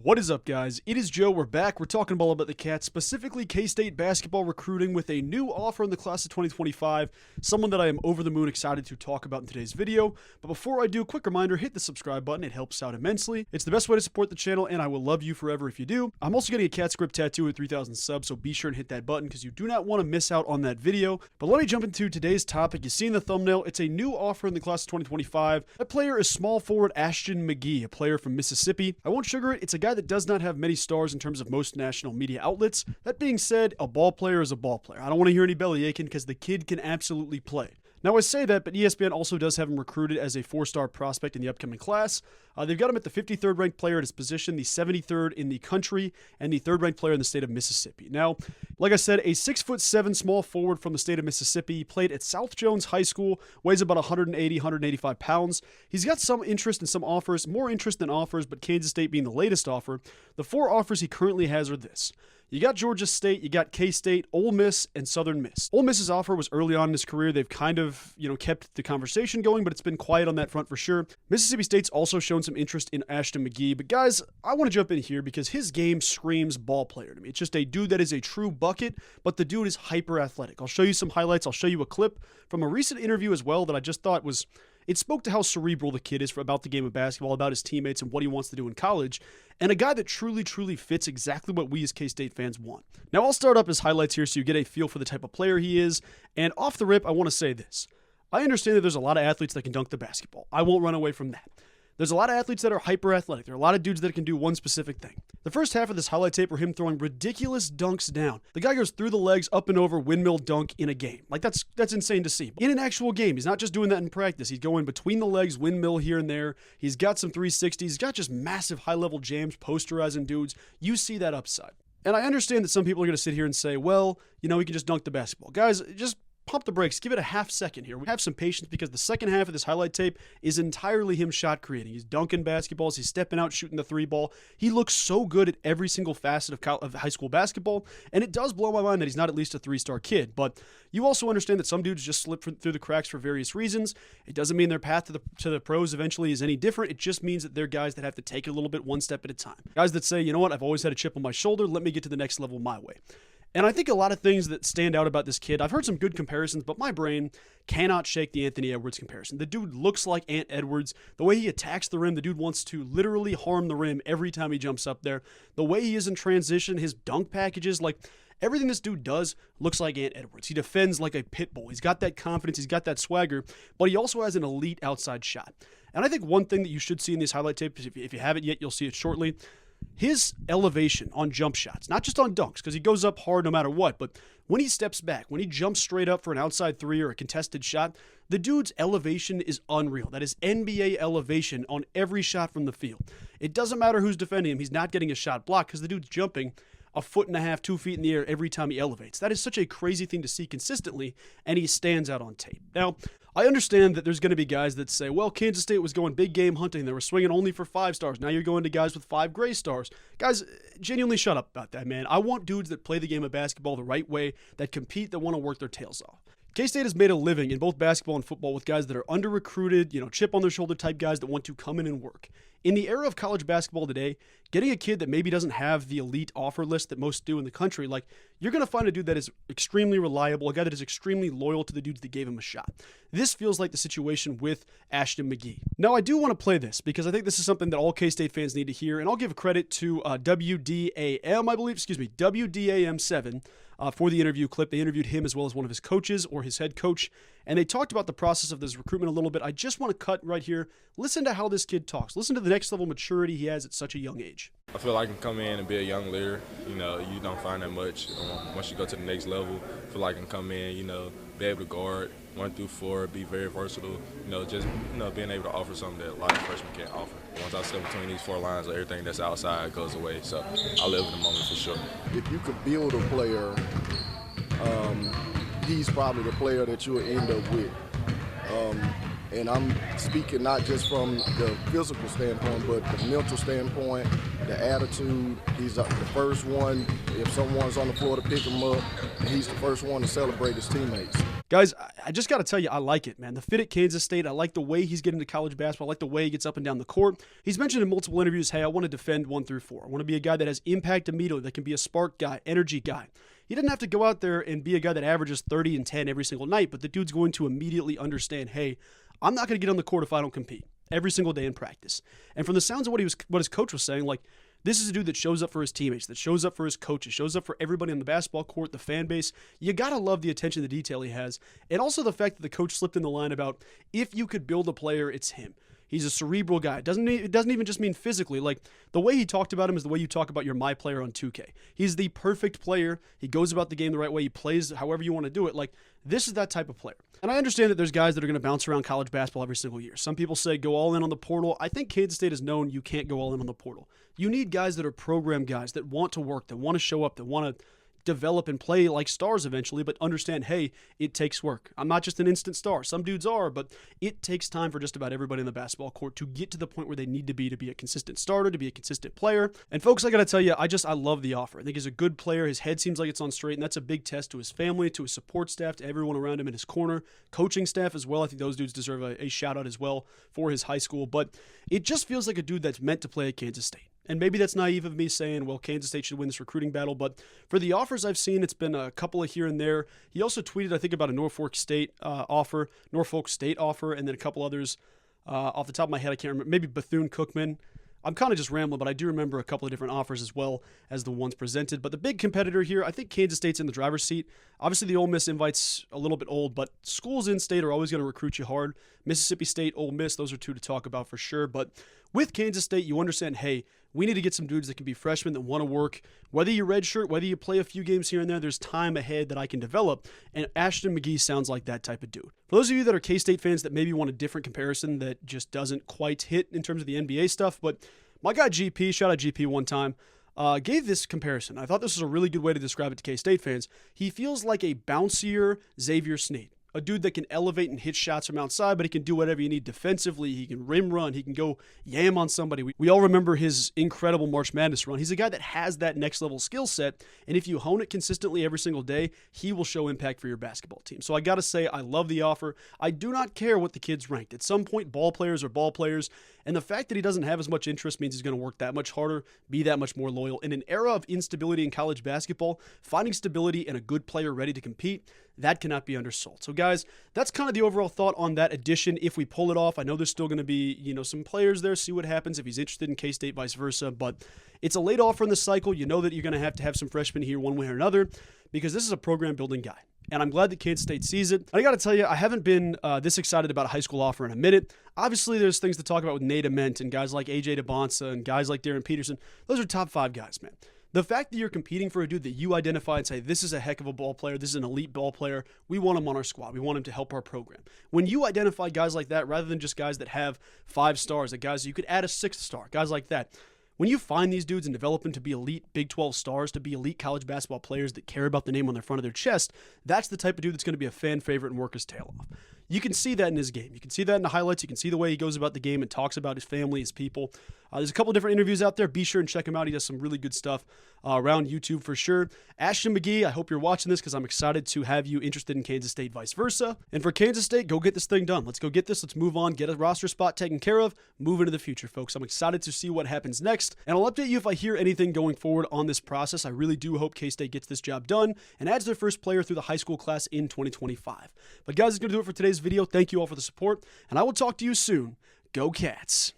What is up, guys? It is Joe. We're back. We're talking all about the Cats, specifically K-State basketball recruiting with a new offer in the class of 2025, someone that I am over the moon excited to talk about in today's video. But before I do, quick reminder, hit the subscribe button. It helps out immensely. It's the best way to support the channel, and I will love you forever if you do. I'm also getting a cat script tattoo at 3,000 subs, so be sure and hit that button because you do not want to miss out on that video. But let me jump into today's topic. You see in the thumbnail, it's a new offer in the class of 2025. That player is small forward Ashton Magee, a player from Mississippi. I won't sugar it. It's a guy that does not have many stars in terms of most national media outlets. That being said, a ball player is a ball player. I don't want to hear any belly aching because the kid can absolutely play. Now, I say that, but ESPN also does have him recruited as a 4-star prospect in the upcoming class. They've got him at the 53rd ranked player at his position, the 73rd in the country, and the 3rd ranked player in the state of Mississippi. Now, like I said, a 6'7" small forward from the state of Mississippi. He played at South Jones High School, weighs about 180, 185 pounds. He's got some interest in some offers, more interest than offers, but Kansas State being the latest offer. The 4 offers he currently has are this. You got Georgia State, you got K-State, Ole Miss, and Southern Miss. Ole Miss's offer was early on in his career. They've kind of, kept the conversation going, but it's been quiet on that front for sure. Mississippi State's also shown some interest in Ashton Magee, but guys, I want to jump in here because his game screams ball player to me. It's just a dude that is a true bucket, but the dude is hyper athletic. I'll show you some highlights. I'll show you a clip from a recent interview as well that I just thought was... It spoke to how cerebral the kid is about the game of basketball, about his teammates and what he wants to do in college, and a guy that truly, truly fits exactly what we as K-State fans want. Now, I'll start up his highlights here so you get a feel for the type of player he is, and off the rip, I want to say this. I understand that there's a lot of athletes that can dunk the basketball. I won't run away from that. There's a lot of athletes that are hyper-athletic. There are a lot of dudes that can do one specific thing. The first half of this highlight tape were him throwing ridiculous dunks down. The guy goes through the legs, up and over, windmill dunk in a game. Like, that's insane to see. In an actual game, he's not just doing that in practice. He's going between the legs, windmill here and there. He's got some 360s. He's got just massive high-level jams, posterizing dudes. You see that upside. And I understand that some people are going to sit here and say, well, he can just dunk the basketball. Guys, just... pump the brakes. Give it a half second here. We have some patience because the second half of this highlight tape is entirely him shot creating. He's dunking basketballs. He's stepping out, shooting the 3-ball. He looks so good at every single facet of high school basketball, and it does blow my mind that he's not at least a 3-star kid. But you also understand that some dudes just slip through the cracks for various reasons. It doesn't mean their path to the pros eventually is any different. It just means that they're guys that have to take it a little bit one step at a time. Guys that say, you know what, I've always had a chip on my shoulder. Let me get to the next level my way. And I think a lot of things that stand out about this kid, I've heard some good comparisons, but my brain cannot shake the Anthony Edwards comparison. The dude looks like Ant Edwards. The way he attacks the rim, the dude wants to literally harm the rim every time he jumps up there. The way he is in transition, his dunk packages, like everything this dude does looks like Ant Edwards. He defends like a pit bull. He's got that confidence. He's got that swagger, but he also has an elite outside shot. And I think one thing that you should see in these highlight tapes, if you haven't yet, you'll see it shortly. His elevation on jump shots, not just on dunks, because he goes up hard no matter what, but when he steps back, when he jumps straight up for an outside 3 or a contested shot, the dude's elevation is unreal. That is NBA elevation on every shot from the field. It doesn't matter who's defending him. He's not getting a shot blocked because the dude's jumping 1.5 feet, 2 feet in the air every time he elevates. That is such a crazy thing to see consistently, and he stands out on tape. Now, I understand that there's going to be guys that say, well, Kansas State was going big game hunting. They were swinging only for 5 stars. Now you're going to guys with 5 gray stars. Guys, genuinely shut up about that, man. I want dudes that play the game of basketball the right way, that compete, that want to work their tails off. K-State has made a living in both basketball and football with guys that are under-recruited, chip on their shoulder type guys that want to come in and work. In the era of college basketball today, getting a kid that maybe doesn't have the elite offer list that most do in the country, you're going to find a dude that is extremely reliable, a guy that is extremely loyal to the dudes that gave him a shot. This feels like the situation with Ashton Magee. Now, I do want to play this because I think this is something that all K-State fans need to hear, and I'll give credit to WDAM7 for the interview clip. They interviewed him as well as one of his coaches or his head coach, and they talked about the process of this recruitment a little bit. I just want to cut right here. Listen to how this kid talks. Listen to the next level maturity he has at such a young age. I feel like I can come in and be a young leader. You don't find that much once you go to the next level. I feel like I can come in, be able to guard 1 through 4, be very versatile. Being able to offer something that a lot of freshmen can't offer. Once I step between these 4 lines, everything that's outside goes away. So I live in the moment for sure. If you could build a player, he's probably the player that you'll end up with. And I'm speaking not just from the physical standpoint, but the mental standpoint, the attitude. He's the first one, if someone's on the floor, to pick him up. He's the first one to celebrate his teammates. Guys, I just got to tell you, I like it, man. The fit at Kansas State, I like the way he's getting to college basketball. I like the way he gets up and down the court. He's mentioned in multiple interviews, hey, I want to defend 1 through 4. I want to be a guy that has impact immediately, that can be a spark guy, energy guy. He doesn't have to go out there and be a guy that averages 30 and 10 every single night, but the dude's going to immediately understand, hey, I'm not going to get on the court if I don't compete every single day in practice. And from the sounds of what his coach was saying, like, this is a dude that shows up for his teammates, that shows up for his coaches, shows up for everybody on the basketball court, the fan base. You got to love the attention to detail he has. And also the fact that the coach slipped in the line about if you could build a player, it's him. He's a cerebral guy. It doesn't even just mean physically. Like, the way he talked about him is the way you talk about your My Player on 2K. He's the perfect player. He goes about the game the right way. He plays however you want to do it. Like, this is that type of player. And I understand that there's guys that are going to bounce around college basketball every single year. Some people say go all in on the portal. I think Kansas State has known you can't go all in on the portal. You need guys that are program guys, that want to work, that want to show up, that want to develop and play like stars eventually, but understand, hey, it takes work. I'm not just an instant star. Some dudes are, but it takes time for just about everybody in the basketball court to get to the point where they need to be a consistent starter, to be a consistent player. And folks, I got to tell you, I love the offer. I think he's a good player. His head seems like it's on straight, and that's a big test to his family, to his support staff, to everyone around him in his corner, coaching staff as well. I think those dudes deserve a shout out as well for his high school, but it just feels like a dude that's meant to play at Kansas State. And maybe that's naive of me saying, well, Kansas State should win this recruiting battle. But for the offers I've seen, it's been a couple of here and there. He also tweeted, I think, about a Norfolk State offer, and then a couple others. Off the top of my head, I can't remember. Maybe Bethune-Cookman. I'm kind of just rambling, but I do remember a couple of different offers as well as the ones presented. But the big competitor here, I think Kansas State's in the driver's seat. Obviously, the Ole Miss invite's a little bit old, but schools in state are always going to recruit you hard. Mississippi State, Ole Miss, those are two to talk about for sure. But with Kansas State, you understand, hey, we need to get some dudes that can be freshmen that want to work. Whether you redshirt, whether you play a few games here and there, there's time ahead that I can develop. And Ashton Magee sounds like that type of dude. For those of you that are K-State fans that maybe want a different comparison that just doesn't quite hit in terms of the NBA stuff, but my guy GP, shout out GP one time, gave this comparison. I thought this was a really good way to describe it to K-State fans. He feels like a bouncier Xavier Sneed. A dude that can elevate and hit shots from outside, but he can do whatever you need defensively. He can rim run. He can go yam on somebody. We all remember his incredible March Madness run. He's a guy that has that next level skill set, and if you hone it consistently every single day, he will show impact for your basketball team. So I got to say, I love the offer. I do not care what the kid's ranked. At some point, ball players are ball players, and the fact that he doesn't have as much interest means he's going to work that much harder, be that much more loyal. In an era of instability in college basketball, finding stability and a good player ready to compete, that cannot be undersold. So guys, that's kind of the overall thought on that addition. If we pull it off, I know there's still going to be, some players there, see what happens if he's interested in K-State, vice versa, but it's a late offer in the cycle. You know that you're going to have some freshmen here one way or another because this is a program building guy. And I'm glad that Kansas State sees it. I got to tell you, I haven't been this excited about a high school offer in a minute. Obviously, there's things to talk about with Nate Ament and guys like AJ DeBonsa and guys like Darren Peterson. Those are top 5 guys, man. The fact that you're competing for a dude that you identify and say, this is a heck of a ball player, this is an elite ball player, we want him on our squad, we want him to help our program. When you identify guys like that, rather than just guys that have 5 stars, that guys you could add a 6th star, guys like that, when you find these dudes and develop them to be elite Big 12 stars, to be elite college basketball players that care about the name on the front of their chest, that's the type of dude that's going to be a fan favorite and work his tail off. You can see that in his game. You can see that in the highlights. You can see the way he goes about the game and talks about his family, his people. There's a couple different interviews out there. Be sure and check him out. He does some really good stuff around YouTube for sure. Ashton Magee, I hope you're watching this because I'm excited to have you interested in Kansas State, vice versa. And for Kansas State, go get this thing done. Let's go get this. Let's move on. Get a roster spot taken care of. Move into the future, folks. I'm excited to see what happens next. And I'll update you if I hear anything going forward on this process. I really do hope K-State gets this job done and adds their first player through the high school class in 2025. But guys, that's going to do it for today's video. Thank you all for the support, and I will talk to you soon. Go Cats!